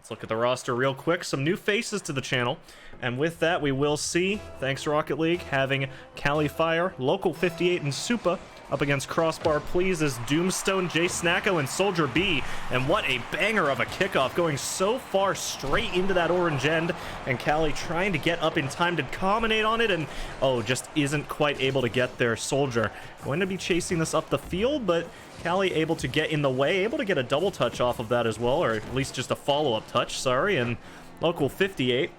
Let's look at the roster real quick. Some new faces to the channel. And with that, we will see, thanks Rocket League, having Cali Fire, Local 58, and Supa up against Crossbar Please as Doomstone, Jay Snacko, and Soldier B. And what a banger of a kickoff, going so far straight into that orange end. And Cali trying to get up in time to dominate on it, and oh, just isn't quite able to get there. Soldier going to be chasing this up the field, but Cali able to get in the way, able to get a double touch off of that as well, or at least just a follow-up touch, sorry. And Local 58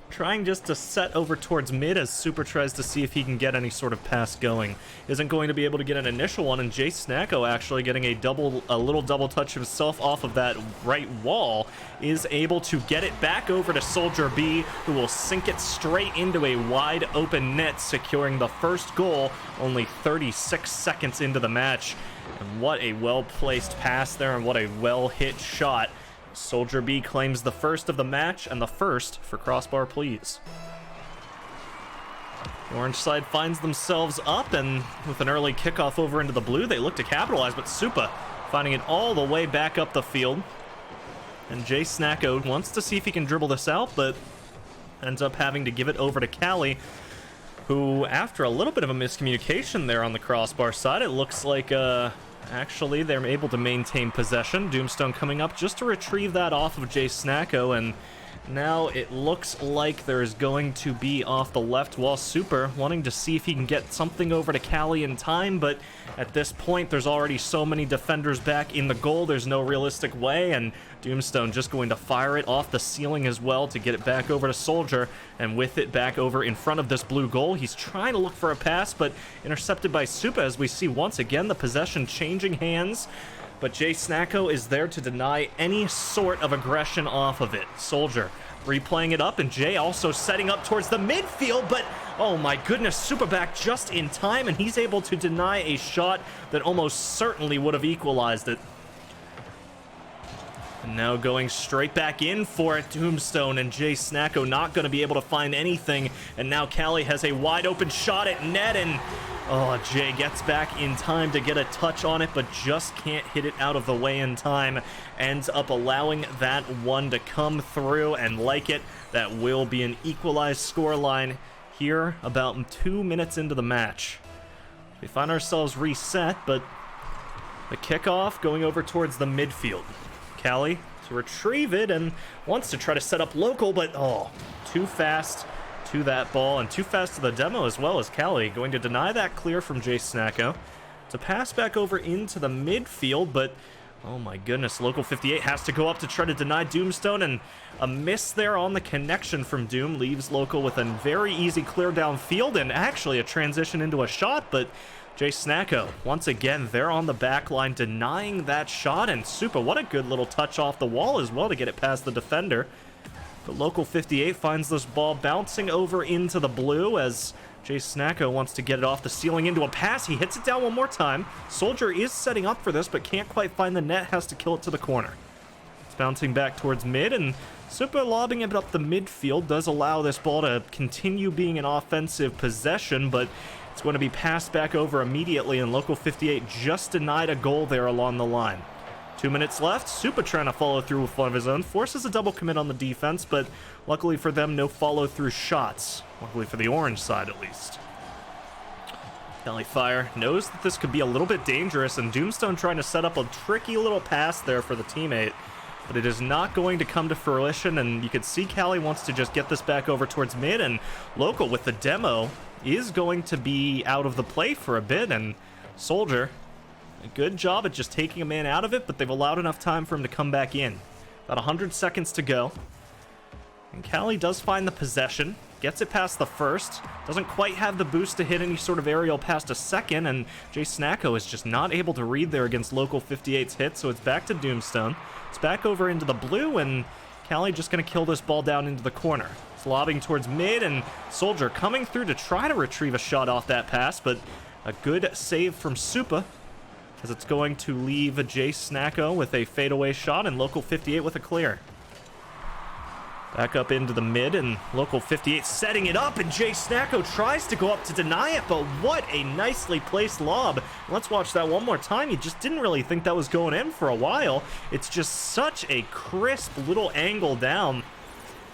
trying just to set over towards mid as Supa tries to see if he can get any sort of pass going. Isn't going to be able to get an initial one, and Jay Snacko actually getting a little double touch himself off of that right wall, is able to get it back over to Soldier B, who will sink it straight into a wide open net, securing the first goal only 36 seconds into the match. And what a well-placed pass there, and what a well-hit shot. Soldier B claims the first of the match, and the first for Crossbar Please. The orange side finds themselves up, and with an early kickoff over into the blue, they look to capitalize, but Supa finding it all the way back up the field. And Jay Snacko wants to see if he can dribble this out, but ends up having to give it over to Cali, who, after a little bit of a miscommunication there on the Crossbar side, it looks like actually they're able to maintain possession. Doomstone coming up just to retrieve that off of Jay Snacko, and now it looks like there's going to be off the left wall. Supa wanting to see if he can get something over to Cali in time, but at this point there's already so many defenders back in the goal, there's no realistic way, and Doomstone just going to fire it off the ceiling as well to get it back over to Soldier, and with it back over in front of this blue goal, he's trying to look for a pass, but intercepted by Supa as we see once again the possession changing hands. But Jay Snacko is there to deny any sort of aggression off of it. Soldier replaying it up, and Jay also setting up towards the midfield, but oh my goodness, Supa back just in time, and he's able to deny a shot that almost certainly would have equalized it. And now going straight back in for it, Doomstone, and Jay Snacko not going to be able to find anything, and now Cali has a wide open shot at net, and oh, Jay gets back in time to get a touch on it, but just can't hit it out of the way in time. Ends up allowing that one to come through, and like it, that will be an equalized scoreline here about 2 minutes into the match. We find ourselves reset, but the kickoff going over towards the midfield. Cali to retrieve it and wants to try to set up Local, but oh, too fast to that ball, and too fast to the demo as well, as Cali going to deny that clear from Jay Snacko to pass back over into the midfield, but oh my goodness, Local 58 has to go up to try to deny Doomstone, and a miss there on the connection from Doom leaves Local with a very easy clear downfield, and actually a transition into a shot, but Jay Snacko once again there on the back line denying that shot, and Supa, what a good little touch off the wall as well to get it past the defender. But Local 58 finds this ball bouncing over into the blue as Jay Snacko wants to get it off the ceiling into a pass. He hits it down one more time. Soldier is setting up for this, but can't quite find the net, has to kill it to the corner. It's bouncing back towards mid, and Supa lobbing it up the midfield does allow this ball to continue being an offensive possession, but it's going to be passed back over immediately, and Local 58 just denied a goal there along the line. 2 minutes left. Supa trying to follow through with one of his own. Forces a double commit on the defense, but luckily for them, no follow-through shots. Luckily for the orange side, at least. Cali Fire knows that this could be a little bit dangerous, and Doomstone trying to set up a tricky little pass there for the teammate. But it is not going to come to fruition, and you can see Cali wants to just get this back over towards mid, and Local with the demo is going to be out of the play for a bit, and Soldier, a good job at just taking a man out of it, but they've allowed enough time for him to come back in. About 100 seconds to go. And Cali does find the possession, gets it past the first, doesn't quite have the boost to hit any sort of aerial past a second, and Jay Snacko is just not able to read there against Local 58's hit, so it's back to Doomstone. It's back over into the blue, and Cali just going to kill this ball down into the corner. It's lobbing towards mid, and Soldier coming through to try to retrieve a shot off that pass, but a good save from Supa, as it's going to leave Jay Snacko with a fadeaway shot and Local 58 with a clear. Back up into the mid, and local 58 setting it up, and Jay Snacko tries to go up to deny it, but what a nicely placed lob. Let's watch that one more time. You just didn't really think that was going in for a while. It's just such a crisp little angle down.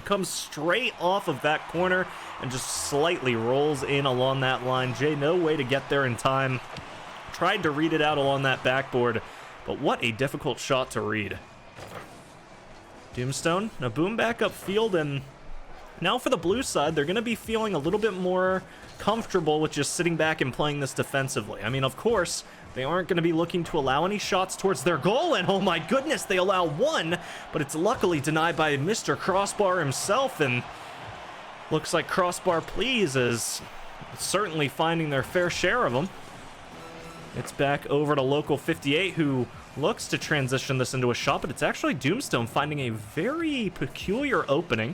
Comes straight off of that corner and just slightly rolls in along that line. Jay, no way to get there in time. Tried to read it out along that backboard, but what a difficult shot to read. Doomstone, a boom back up field, and now for the blue side, they're going to be feeling a little bit more comfortable with just sitting back and playing this defensively. I mean, of course, they aren't going to be looking to allow any shots towards their goal, and oh my goodness, they allow one, but it's luckily denied by Mr. Crossbar himself, and looks like Crossbar Please is certainly finding their fair share of them. It's back over to local 58, who looks to transition this into a shot, but it's actually Doomstone finding a very peculiar opening.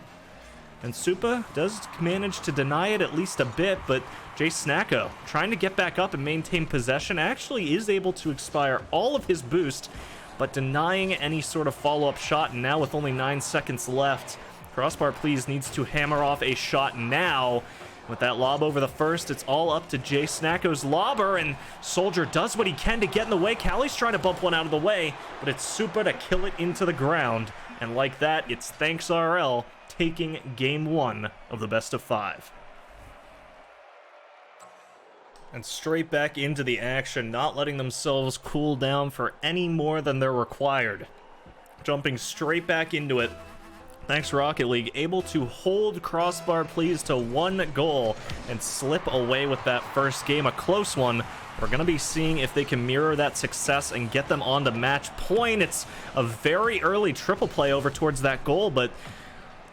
And Supa does manage to deny it at least a bit, but Jay Snacko, trying to get back up and maintain possession, actually is able to expire all of his boost, but denying any sort of follow-up shot. And now with only 9 seconds left, Crossbar Please needs to hammer off a shot now. With that lob over the first, it's all up to Jay Snacko's lobber, and Soldier does what he can to get in the way. Callie's trying to bump one out of the way, but it's Supa to kill it into the ground. And like that, it's Thanks RL taking game 1 of the best of 5. And straight back into the action, not letting themselves cool down for any more than they're required. Jumping straight back into it. Thanks Rocket League, able to hold Crossbar Please to 1 goal and slip away with that first game, a close one. We're going to be seeing if they can mirror that success and get them on to match point. It's a very early triple play over towards that goal, but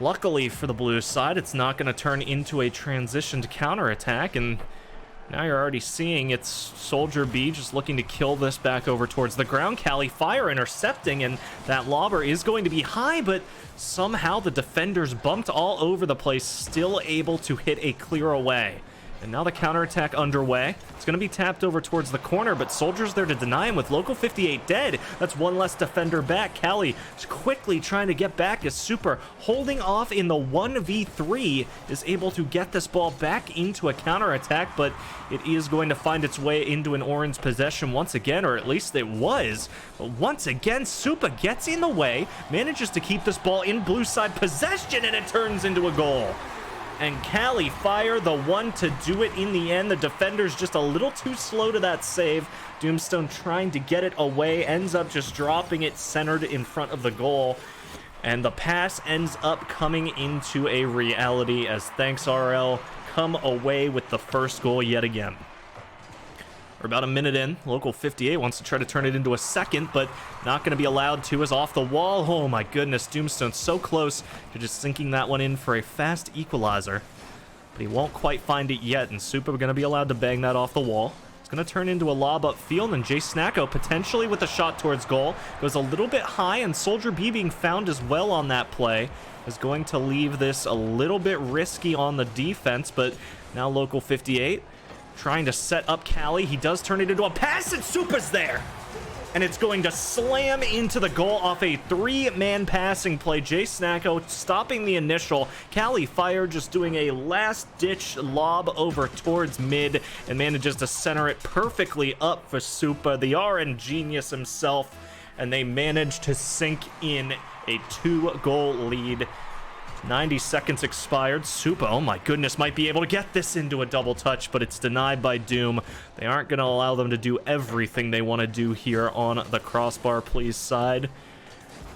luckily for the blue side, it's not going to turn into a transitioned counterattack, and now you're already seeing it's Soldier B just looking to kill this back over towards the ground. Callie Fire intercepting, and that lobber is going to be high, but somehow the defenders bumped all over the place, still able to hit a clear away. And now the counterattack underway. It's going to be tapped over towards the corner, but Soldier's there to deny him with local 58 dead. That's one less defender back. Callie is quickly trying to get back as Super, holding off in the 1v3, is able to get this ball back into a counterattack, but it is going to find its way into an orange possession once again, or at least it was. But once again, Supa gets in the way, manages to keep this ball in blue side possession, and it turns into a goal. And Callie Fire, the one to do it in the end. The defender's just a little too slow to that save. Doomstone trying to get it away, ends up just dropping it centered in front of the goal. And the pass ends up coming into a reality as Thanks RL come away with the first goal yet again. We're about a minute in. Local 58 wants to try to turn it into a second, but not going to be allowed to, as off the wall. Oh my goodness, Doomstone so close to just sinking that one in for a fast equalizer. But he won't quite find it yet, and Supa going to be allowed to bang that off the wall. It's going to turn into a lob upfield, and Jay Snacko potentially with a shot towards goal. Goes a little bit high, and Soldier B being found as well on that play is going to leave this a little bit risky on the defense, but now Local 58 trying to set up Callie. He does turn it into a pass, and Supa's there. And it's going to slam into the goal off a 3-man passing play. Jay Snacko stopping the initial. Callie Fire just doing a last-ditch lob over towards mid and manages to center it perfectly up for Supa, the RN genius himself. And they manage to sink in a 2-goal lead. 90 seconds expired. Supa, oh my goodness, might be able to get this into a double touch, but it's denied by Doom. They aren't going to allow them to do everything they want to do here on the Crossbar Please side.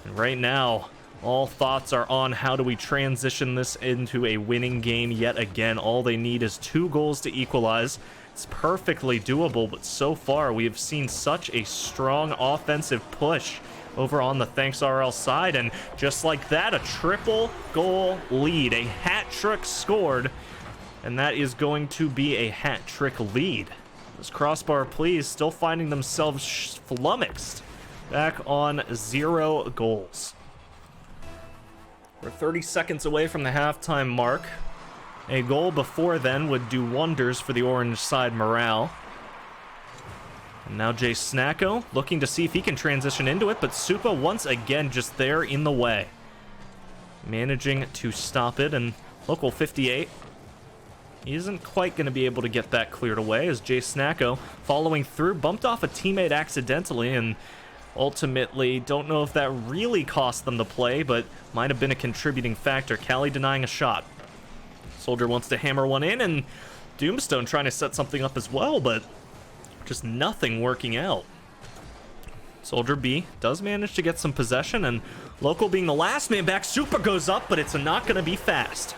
And right now, all thoughts are on how do we transition this into a winning game yet again. All they need is 2 goals to equalize. It's perfectly doable, but so far we have seen such a strong offensive push over on the Thanks RL side, and just like that, a triple goal lead. A hat trick scored, and that is going to be a hat trick lead. This Crossbar Please still finding themselves flummoxed back on 0 goals. We're 30 seconds away from the halftime mark. A goal before then would do wonders for the orange side morale. And now Jay Snacko looking to see if he can transition into it, but Supa once again just there in the way. managing to stop it, and local 58 isn't quite going to be able to get that cleared away as Jay Snacko following through, bumped off a teammate accidentally, and ultimately don't know if that really cost them the play, but might have been a contributing factor. Cali denying a shot. Soldier wants to hammer one in, and Doomstone trying to set something up as well, but just nothing working out. Soldier B does manage to get some possession, and local being the last man back, Super goes up, but it's not going to be fast.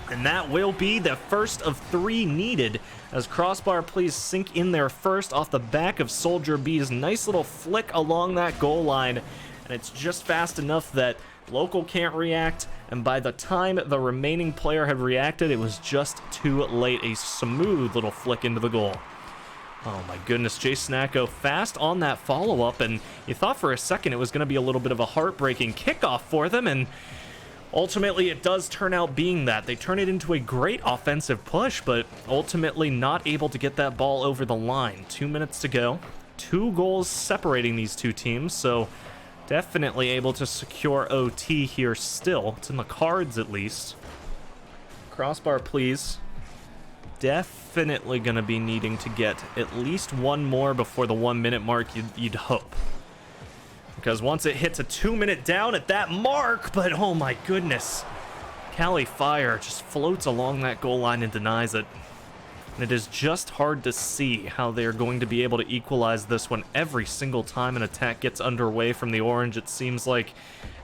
And that will be the first of 3 needed as Crossbar please sink in there first off the back of Soldier B's nice little flick along that goal line. And it's just fast enough that local can't react, and by the time the remaining player had reacted, it was just too late. A smooth little flick into the goal. Oh my goodness, Jay Snacko fast on that follow-up, and you thought for a second it was going to be a little bit of a heartbreaking kickoff for them, and ultimately it does turn out being that. They turn it into a great offensive push, but ultimately not able to get that ball over the line. 2 minutes to go. 2 goals separating these two teams, so definitely able to secure OT here still. It's in the cards at least. Crossbar please. Definitely going to be needing to get at least one more before the 1 minute mark, you'd hope. Because once it hits a 2 minute down at that mark, but oh my goodness. Cali Fire just floats along that goal line and denies it. And it is just hard to see how they're going to be able to equalize this one every single time an attack gets underway from the orange. It seems like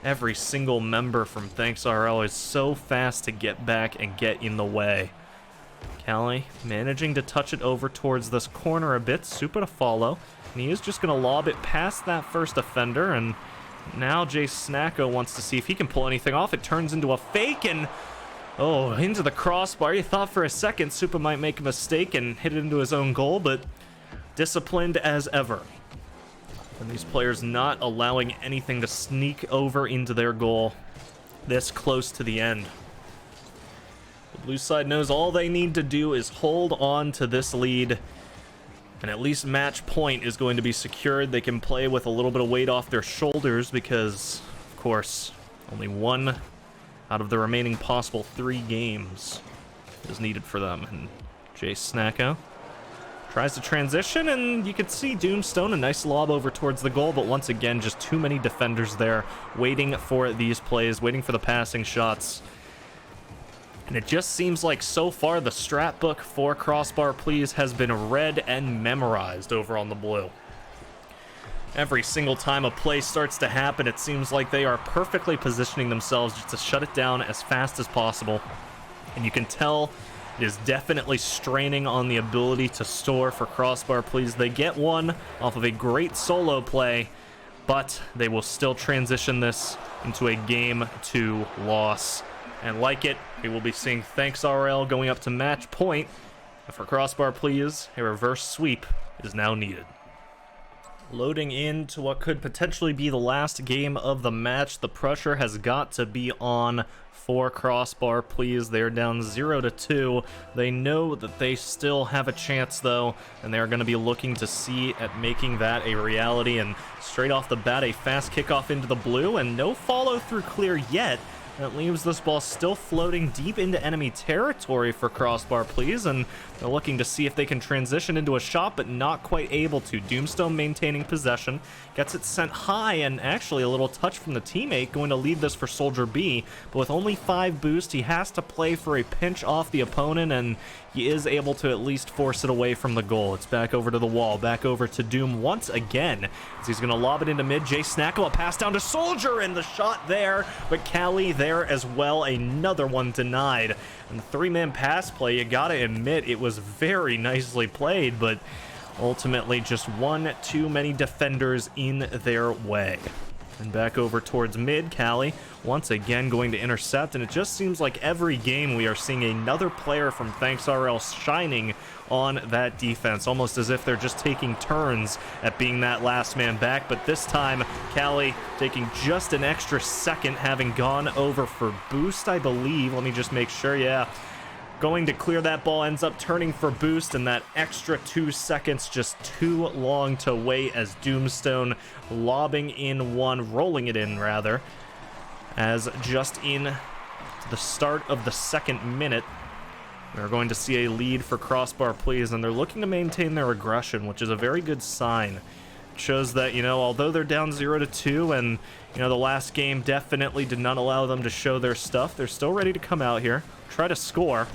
every single member from Thanks RL is so fast to get back and get in the way. Cali managing to touch it over towards this corner a bit. Super to follow. And he is just going to lob it past that first defender. And now Jay Snacko wants to see if he can pull anything off. It turns into a fake and... oh, into the crossbar. You thought for a second Super might make a mistake and hit it into his own goal, but disciplined as ever. And these players not allowing anything to sneak over into their goal this close to the end. The blue side knows all they need to do is hold on to this lead, and at least match point is going to be secured. They can play with a little bit of weight off their shoulders because, of course, only 1 out of the remaining possible 3 games is needed for them. And Jay Snacko tries to transition, and you can see Doomstone, a nice lob over towards the goal, but once again, just too many defenders there waiting for these plays, waiting for the passing shots. And it just seems like so far the strat book for Crossbar Please has been read and memorized over on the blue. Every single time a play starts to happen, it seems like they are perfectly positioning themselves just to shut it down as fast as possible. And you can tell it is definitely straining on the ability to store for Crossbar Please. They get one off of a great solo play, but they will still transition this into a Game 2 loss. And like it, we will be seeing Thanks RL going up to match point. And for Crossbar Please, a reverse sweep is now needed. Loading into what could potentially be the last game of the match. The pressure has got to be on for Crossbar Please. They're down 0-2. They know that they still have a chance though, and they're going to be looking to see at making that a reality. And straight off the bat, a fast kickoff into the blue, and no follow through clear yet. That leaves this ball still floating deep into enemy territory for Crossbar Please, and they're looking to see if they can transition into a shot, but not quite able to. Doomstone maintaining possession, gets it sent high, and actually a little touch from the teammate, going to leave this for Soldier B, but with only 5 boost, he has to play for a pinch off the opponent, and he is able to at least force it away from the goal. It's back over to the wall, back over to Doom once again, as he's going to lob it into mid. Jay Snacko, a pass down to Soldier, and the shot there, but Cali there as well, another one denied. And the 3-man pass play, you gotta admit, it was very nicely played, but ultimately just one too many defenders in their way. And back over towards mid, Cali once again going to intercept, and it just seems like every game we are seeing another player from Thanks RL shining on that defense, almost as if they're just taking turns at being that last man back. But this time, Cali taking just an extra second, having gone over for boost, I believe. Let me just make sure, yeah. Going to clear that ball, ends up turning for boost, and that extra 2 seconds just too long to wait as Doomstone lobbing in one, rolling it in rather. as just in the start of the second minute, we're going to see a lead for Crossbar Please, and they're looking to maintain their aggression, which is a very good sign. It shows that, you know, although they're down 0-2 and, you know, the last game definitely did not allow them to show their stuff, they're still ready to come out here, try to score.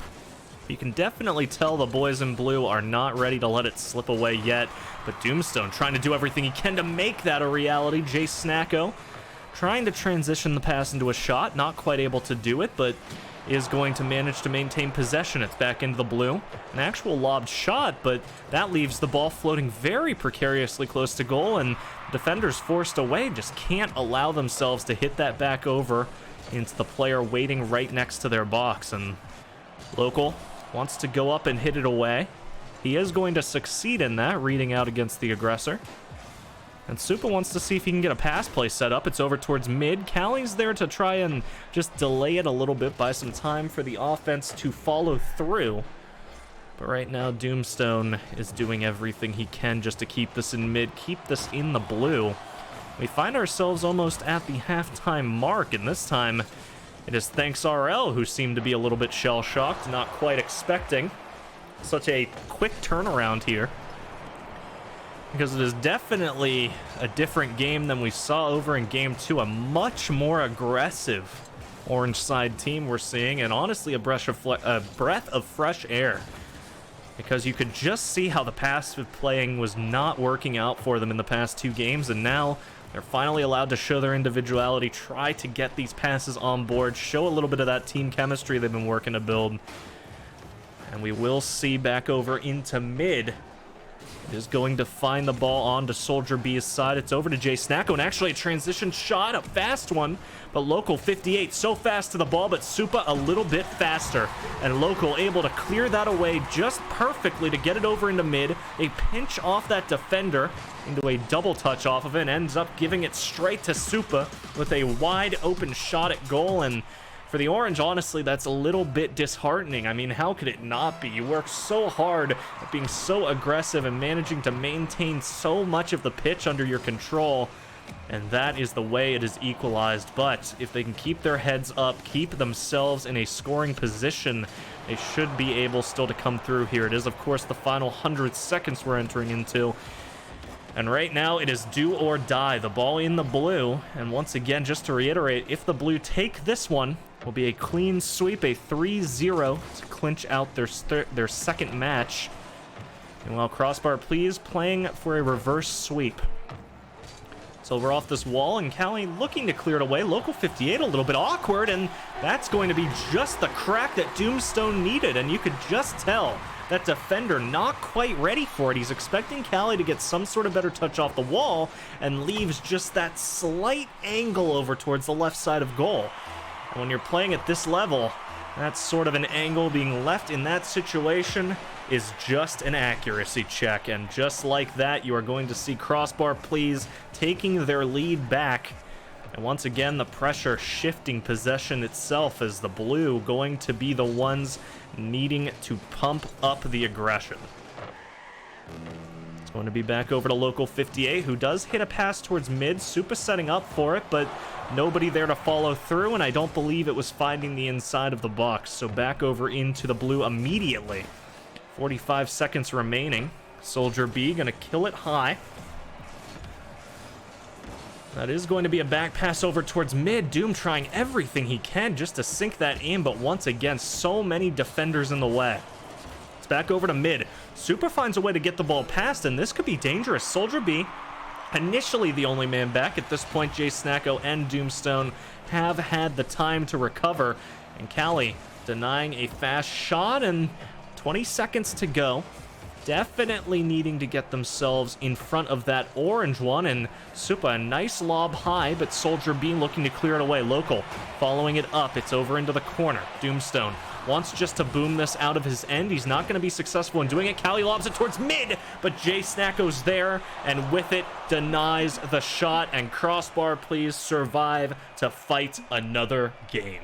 You can definitely tell the boys in blue are not ready to let it slip away yet, but Doomstone trying to do everything he can to make that a reality. Jay Snacko trying to transition the pass into a shot, not quite able to do it, but is going to manage to maintain possession. It's back into the blue. An actual lobbed shot, but that leaves the ball floating very precariously close to goal, and defenders forced away just can't allow themselves to hit that back over into the player waiting right next to their box. And Local wants to go up and hit it away. He is going to succeed in that, reading out against the aggressor. And Supa wants to see if he can get a pass play set up. It's over towards mid. Callie's there to try and just delay it a little bit, buy some time for the offense to follow through. But right now, Doomstone is doing everything he can just to keep this in mid, keep this in the blue. We find ourselves almost at the halftime mark, and this time it is Thanks RL who seem to be a little bit shell-shocked, not quite expecting such a quick turnaround here. Because it is definitely a different game than we saw over in Game 2. A much more aggressive orange side team we're seeing, and honestly a breath of fresh air. Because you could just see how the passive playing was not working out for them in the past two games, and now they're finally allowed to show their individuality, try to get these passes on board, show a little bit of that team chemistry they've been working to build. And we will see back over into mid. It is going to find the ball onto Soldier B's side. It's over to Jay Snacko, and actually a transition shot, a fast one, but Local 58 so fast to the ball, but Supa a little bit faster, and Local able to clear that away just perfectly to get it over into mid. A pinch off that defender into a double touch off of it, and ends up giving it straight to Supa with a wide open shot at goal. And for the Orange, honestly, that's a little bit disheartening. I mean, how could it not be? You work so hard at being so aggressive and managing to maintain so much of the pitch under your control, and that is the way it is equalized. But if they can keep their heads up, keep themselves in a scoring position, they should be able still to come through here. It is, of course, the final 100 seconds we're entering into. And right now, it is do or die. The ball in the blue. And once again, just to reiterate, if the blue take this one, will be a clean sweep, a 3-0 to clinch out their second match. And while Crossbar Please playing for a reverse sweep. So we're off this wall, and Callie looking to clear it away. Local 58 a little bit awkward, and that's going to be just the crack that Doomstone needed. And you could just tell that defender not quite ready for it. He's expecting Callie to get some sort of better touch off the wall, and leaves just that slight angle over towards the left side of goal. And when you're playing at this level, that sort of an angle being left in that situation is just an accuracy check. And just like that, you are going to see Crossbar Please taking their lead back. And once again, the pressure shifting possession itself, as the blue going to be the ones needing to pump up the aggression. It's going to be back over to Local 58, who does hit a pass towards mid. Supa setting up for it, but nobody there to follow through, and I don't believe it was finding the inside of the box. So back over into the blue immediately. 45 seconds remaining. Soldier B gonna kill it high. That is going to be a back pass over towards mid. Doom trying everything he can just to sink that in, but once again, so many defenders in the way. It's back over to mid. Supa finds a way to get the ball past, and this could be dangerous. Soldier B, initially the only man back. At this point, Jay Snacko and Doomstone have had the time to recover, and Callie denying a fast shot, and 20 seconds to go. Definitely needing to get themselves in front of that orange one, and Supa a nice lob high, but Soldier B looking to clear it away. Local following it up. It's over into the corner. Doomstone wants just to boom this out of his end. He's not going to be successful in doing it. Callie lobs it towards mid, but Jay Snacko's there, and with it denies the shot, and Crossbar Please survive to fight another game.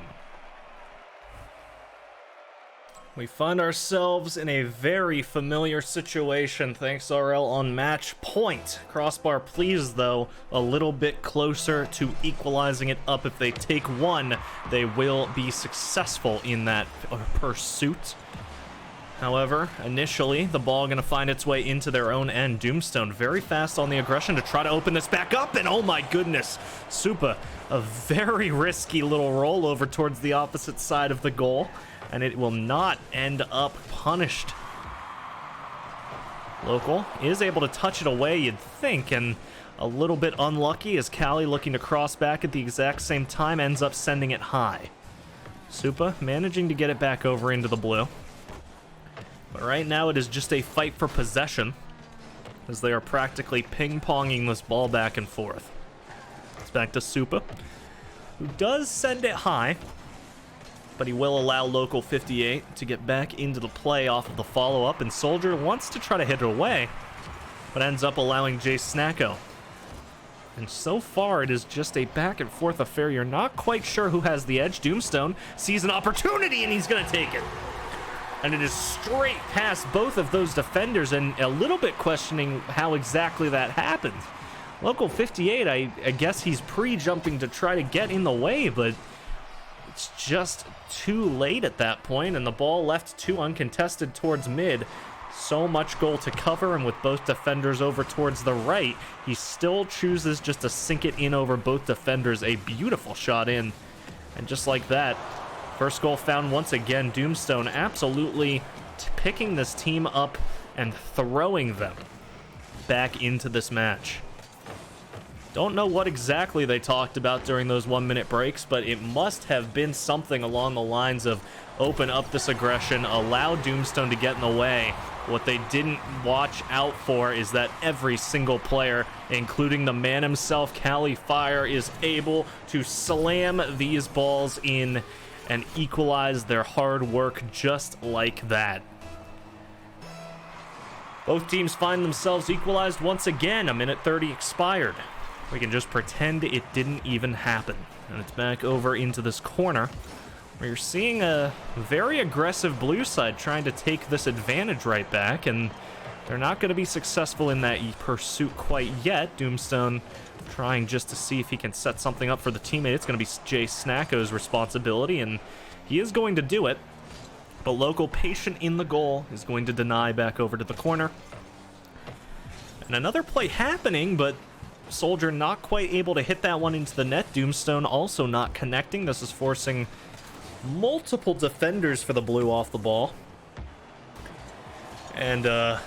We find ourselves in a very familiar situation, thanks RL on match point. Crossbar pleased, though, a little bit closer to equalizing it up. If they take one, they will be successful in that pursuit. However, initially, the ball going to find its way into their own end. Doomstone very fast on the aggression to try to open this back up, and oh my goodness, Supa, a very risky little rollover towards the opposite side of the goal, and it will not end up punished. Local is able to touch it away, you'd think, and a little bit unlucky as Callie, looking to cross back at the exact same time, ends up sending it high. Supa managing to get it back over into the blue. But right now it is just a fight for possession, as they are practically ping-ponging this ball back and forth. It's back to Supa, who does send it high, but he will allow Local 58 to get back into the play off of the follow-up, and Soldier wants to try to hit it away, but ends up allowing Jay Snacko. And so far, it is just a back-and-forth affair. You're not quite sure who has the edge. Doomstone sees an opportunity, and he's going to take it. And it is straight past both of those defenders, and a little bit questioning how exactly that happened. Local 58, I guess he's pre-jumping to try to get in the way, but it's just too late at that point, and the ball left too uncontested towards mid. So much goal to cover, and with both defenders over towards the right, he still chooses just to sink it in over both defenders. A beautiful shot in, and just like that, first goal found once again. Doomstone absolutely picking this team up and throwing them back into this match. Don't know what exactly they talked about during those 1-minute breaks, but it must have been something along the lines of open up this aggression, allow Doomstone to get in the way. What they didn't watch out for is that every single player, including the man himself, Callie Fire, is able to slam these balls in and equalize their hard work just like that. Both teams find themselves equalized once again. A minute 30 expired. We can just pretend it didn't even happen. And it's back over into this corner, where you're seeing a very aggressive blue side trying to take this advantage right back, and they're not going to be successful in that pursuit quite yet. Doomstone trying just to see if he can set something up for the teammate. It's going to be Jay Snacko's responsibility, and he is going to do it. But Local, patient in the goal, is going to deny back over to the corner. And another play happening, but Soldier not quite able to hit that one into the net. Doomstone also not connecting. This is forcing multiple defenders for the blue off the ball. And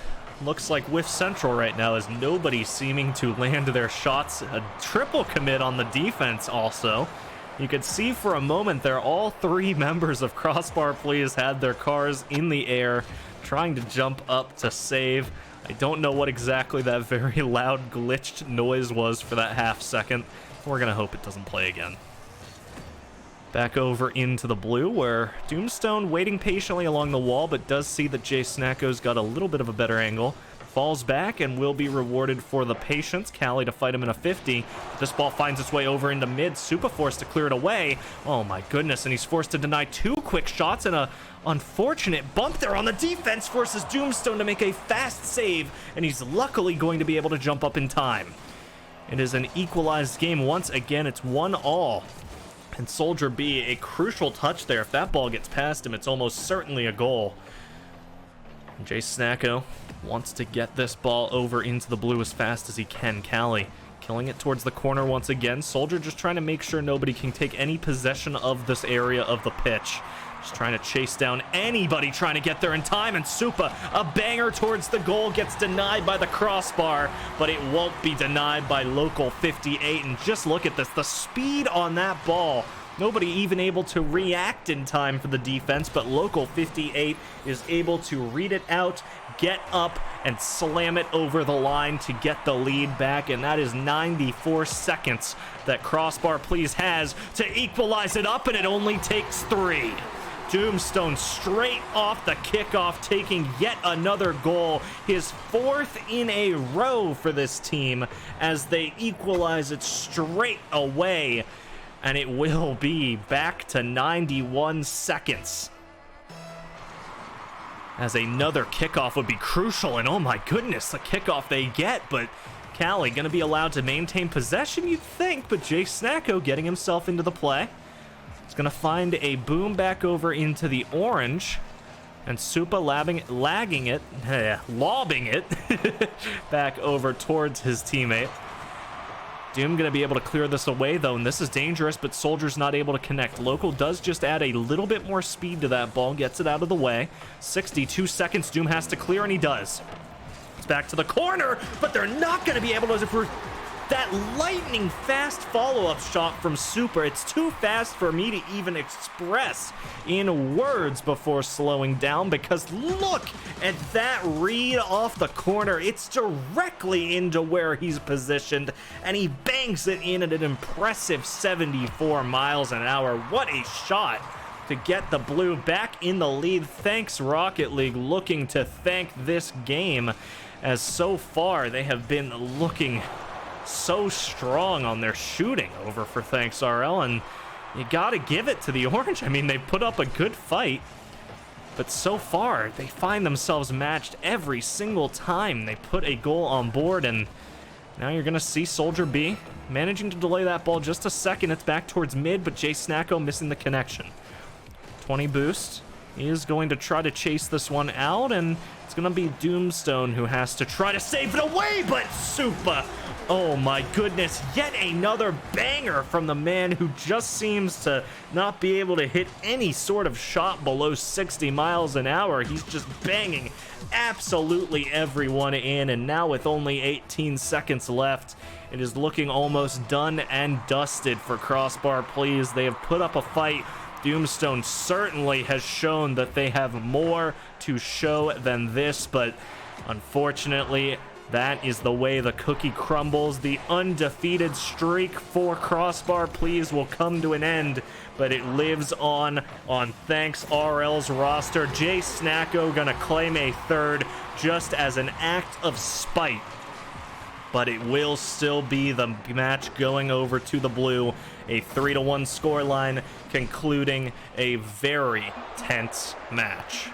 looks like Whiff Central right now is nobody seeming to land their shots. A triple commit on the defense also. You could see for a moment there all three members of Crossbar Please had their cars in the air trying to jump up to save. I don't know what exactly that very loud glitched noise was for that half second. We're gonna hope it doesn't play again. Back over into the blue, where Doomstone waiting patiently along the wall, but does see that Jay Snacko's got a little bit of a better angle. Falls back and will be rewarded for the patience. Callie to fight him in a 50. This ball finds its way over into mid. Supa forced to clear it away. Oh my goodness, and he's forced to deny two quick shots, and a unfortunate bump there on the defense forces Doomstone to make a fast save, and he's luckily going to be able to jump up in time. It is an equalized game once again. It's 1-1. And Soldier B, a crucial touch there. If that ball gets past him, it's almost certainly a goal. Jay Snacko wants to get this ball over into the blue as fast as he can. Callie killing it towards the corner once again. Soldier just trying to make sure nobody can take any possession of this area of the pitch. Just trying to chase down anybody trying to get there in time, and Supa, a banger towards the goal, gets denied by the crossbar, but it won't be denied by Local 58. And just look at this, the speed on that ball. Nobody even able to react in time for the defense, but Local 58 is able to read it out, get up, and slam it over the line to get the lead back, and that is 94 seconds that Crossbar Please has to equalize it up, and it only takes 3. Doomstone straight off the kickoff, taking yet another goal, his 4th in a row for this team, as they equalize it straight away, and it will be back to 91 seconds. as another kickoff would be crucial. And oh my goodness, the kickoff they get, but Cali going to be allowed to maintain possession, you'd think, but Jay Snacko getting himself into the play. It's going to find a boom back over into the orange, and Supa lobbing it back over towards his teammate. Doom going to be able to clear this away, though, and this is dangerous, but Soldier's not able to connect. Local does just add a little bit more speed to that ball, gets it out of the way. 62 seconds, Doom has to clear, and he does. It's back to the corner, but they're not going to be able to... That lightning fast follow-up shot from Supa, it's too fast for me to even express in words before slowing down, because look at that read off the corner. It's directly into where he's positioned, and he banks it in at an impressive 74 miles an hour. What a shot to get the blue back in the lead. Thanks, Rocket League, looking to thank this game, as so far they have been looking so strong on their shooting over for Thanks RL, and you gotta give it to the orange. I mean, they put up a good fight, but so far they find themselves matched every single time they put a goal on board. And now you're gonna see Soldier B managing to delay that ball just a second. It's back towards mid, but Jay Snacko missing the connection. 20 boost. He is going to try to chase this one out, and it's gonna be Doomstone who has to try to save it away, but Supa, oh my goodness, yet another banger from the man who just seems to not be able to hit any sort of shot below 60 miles an hour. He's just banging absolutely everyone in, and now with only 18 seconds left, it is looking almost done and dusted for Crossbar. Please, they have put up a fight. Doomstone certainly has shown that they have more to show than this, but unfortunately, that is the way the cookie crumbles. The undefeated streak for Crossbar Please will come to an end, but it lives on Thanks RL's roster. Jay Snacko gonna claim a third just as an act of spite, but it will still be the match going over to the blue. A 3-1 scoreline concluding a very tense match.